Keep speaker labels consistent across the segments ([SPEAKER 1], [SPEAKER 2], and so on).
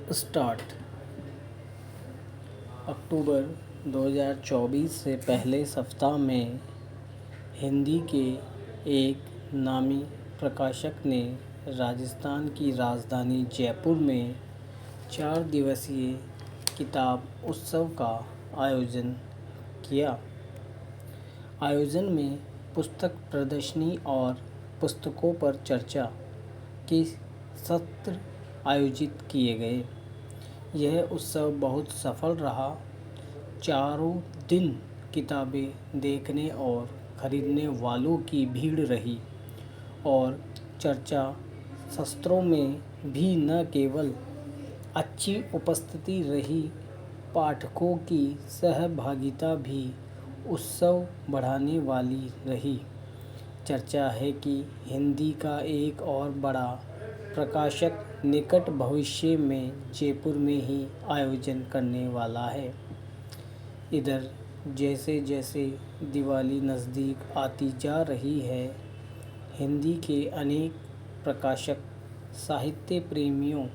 [SPEAKER 1] Start. अक्टूबर 2024 से पहले सप्ताह में हिंदी के एक नामी प्रकाशक ने राजस्थान की राजधानी जयपुर में 4 दिवसीय किताब उत्सव का आयोजन किया। आयोजन में पुस्तक प्रदर्शनी और पुस्तकों पर चर्चा के सत्र आयोजित किए गए। यह उत्सव बहुत सफल रहा। चारों दिन किताबें देखने और खरीदने वालों की भीड़ रही और चर्चा सत्रों में भी न केवल अच्छी उपस्थिति रही, पाठकों की सहभागिता भी उत्सव बढ़ाने वाली रही। चर्चा है कि हिंदी का एक और बड़ा प्रकाशक निकट भविष्य में जयपुर में ही आयोजन करने वाला है। इधर जैसे जैसे दिवाली नज़दीक आती जा रही है, हिंदी के अनेक प्रकाशक साहित्य प्रेमियों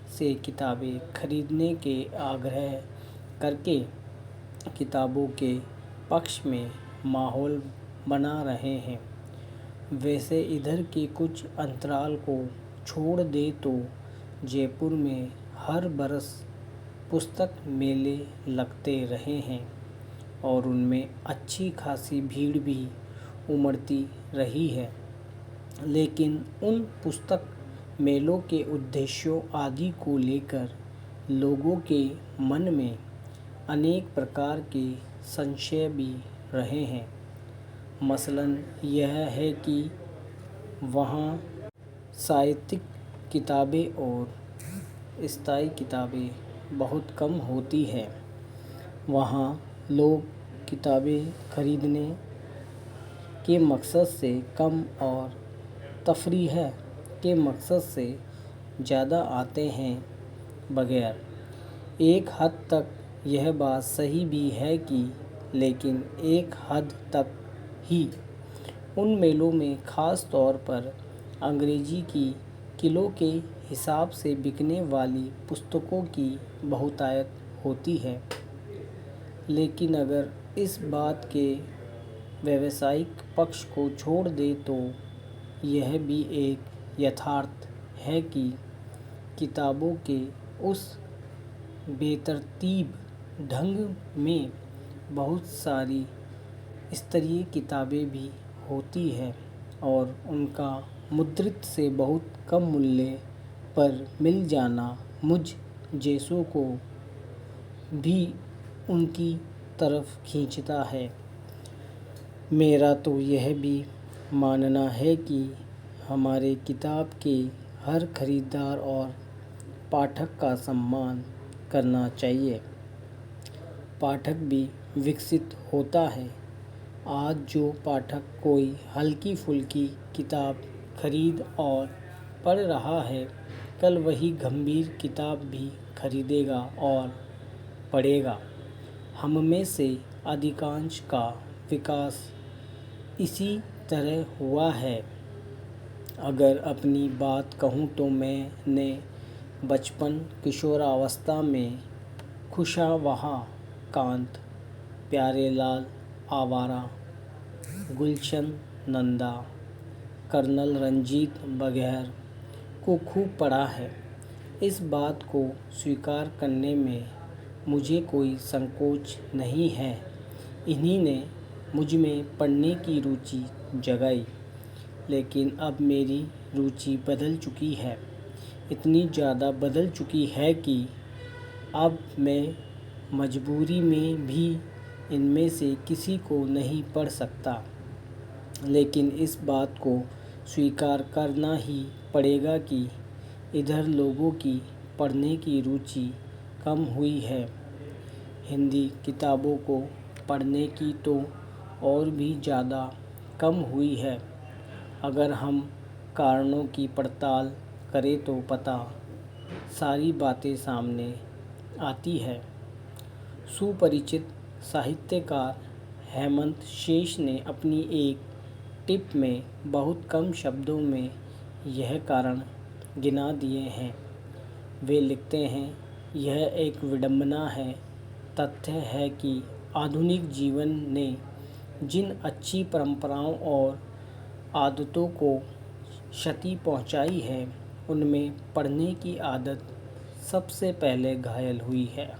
[SPEAKER 1] से किताबें खरीदने के आग्रह करके किताबों के पक्ष में माहौल बना रहे हैं। वैसे इधर के कुछ अंतराल को छोड़ दे तो जयपुर में हर बरस पुस्तक मेले लगते रहे हैं और उनमें अच्छी खासी भीड़ भी उमड़ती रही है। लेकिन उन पुस्तक मेलों के उद्देश्यों आदि को लेकर लोगों के मन में अनेक प्रकार के संशय भी रहे हैं। मसलन यह है कि वहाँ साहित्यिक किताबें और स्थायी किताबें बहुत कम होती हैं। वहाँ लोग किताबें खरीदने के मकसद से कम और तफरीह के मकसद से ज़्यादा आते हैं। बगैर एक हद तक यह बात सही भी है कि लेकिन एक हद तक ही उन मेलों में ख़ास तौर पर अंग्रेज़ी की किलो के हिसाब से बिकने वाली पुस्तकों की बहुतायत होती है। लेकिन अगर इस बात के व्यावसायिक पक्ष को छोड़ दे तो यह भी एक यथार्थ है कि किताबों के उस बेतरतीब ढंग में बहुत सारी स्तरीय किताबें भी होती हैं और उनका मुद्रित से बहुत कम मूल्य पर मिल जाना मुझ जैसों को भी उनकी तरफ खींचता है। मेरा तो यह भी मानना है कि हमारे किताब के हर खरीदार और पाठक का सम्मान करना चाहिए। पाठक भी विकसित होता है। आज जो पाठक कोई हल्की फुल्की किताब खरीद और पढ़ रहा है, कल वही गंभीर किताब भी खरीदेगा और पढ़ेगा। हम में से अधिकांश का विकास इसी तरह हुआ है। अगर अपनी बात कहूँ तो मैंने बचपन किशोरावस्था में कुशावाहा कांत, प्यारेलाल आवारा, गुलशन नंदा, कर्नल रंजीत वगैरह को खूब पढ़ा है। इस बात को स्वीकार करने में मुझे कोई संकोच नहीं है। इन्हीं ने मुझ में पढ़ने की रुचि जगाई। लेकिन अब मेरी रुचि बदल चुकी है। इतनी ज़्यादा बदल चुकी है कि अब मैं मजबूरी में भी इनमें से किसी को नहीं पढ़ सकता। लेकिन इस बात को स्वीकार करना ही पड़ेगा कि इधर लोगों की पढ़ने की रुचि कम हुई है। हिंदी किताबों को पढ़ने की तो और भी ज़्यादा कम हुई है। अगर हम कारणों की पड़ताल करें तो पता सारी बातें सामने आती है। सुपरिचित साहित्यकार हेमंत शेष ने अपनी एक टिप में बहुत कम शब्दों में यह कारण गिना दिए हैं। वे लिखते हैं, यह एक विडंबना है। तथ्य है कि आधुनिक जीवन ने जिन अच्छी परंपराओं और आदतों को क्षति पहुंचाई है, उनमें पढ़ने की आदत सबसे पहले घायल हुई है।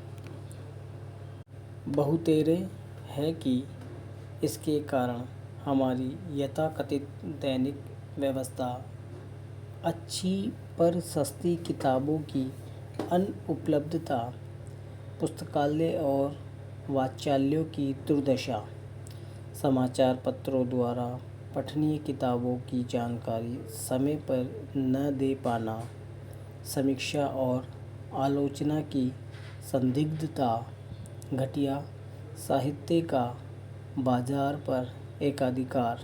[SPEAKER 1] बहुतेरे है कि इसके कारण हमारी यथाकथित दैनिक व्यवस्था, अच्छी पर सस्ती किताबों की अनुपलब्धता, पुस्तकालय और वाचनालयों की दुर्दशा, समाचार पत्रों द्वारा पठनीय किताबों की जानकारी समय पर न दे पाना, समीक्षा और आलोचना की संदिग्धता, घटिया साहित्य का बाजार पर एकाधिकार,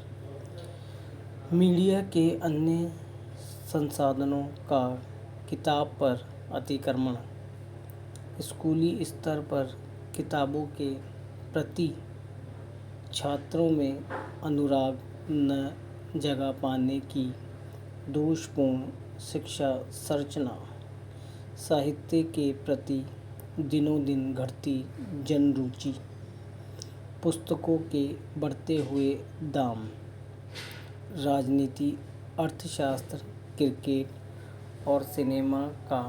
[SPEAKER 1] मीडिया के अन्य संसाधनों का किताब पर अतिक्रमण, स्कूली स्तर पर किताबों के प्रति छात्रों में अनुराग न जगा पाने की दोषपूर्ण शिक्षा संरचना, साहित्य के प्रति दिनों दिन घटती जनरुचि, पुस्तकों के बढ़ते हुए दाम, राजनीति, अर्थशास्त्र, क्रिकेट और सिनेमा का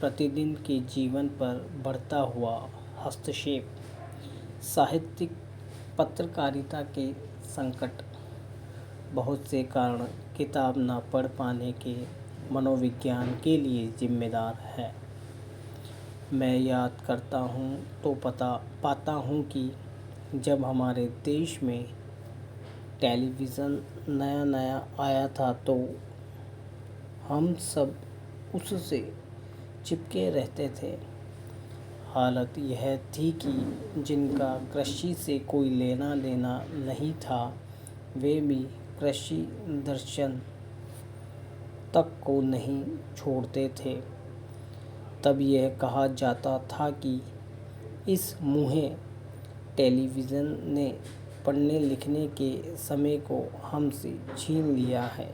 [SPEAKER 1] प्रतिदिन के जीवन पर बढ़ता हुआ हस्तक्षेप, साहित्यिक पत्रकारिता के संकट, बहुत से कारण किताब न पढ़ पाने के मनोविज्ञान के लिए जिम्मेदार है। मैं याद करता हूँ तो पाता हूँ कि जब हमारे देश में टेलीविज़न नया नया आया था तो हम सब उससे चिपके रहते थे। हालत यह थी कि जिनका कृषि से कोई लेना देना नहीं था, वे भी कृषि दर्शन तक को नहीं छोड़ते थे। तब यह कहा जाता था कि इस मुँहे टेलीविज़न ने पढ़ने लिखने के समय को हमसे छीन लिया है।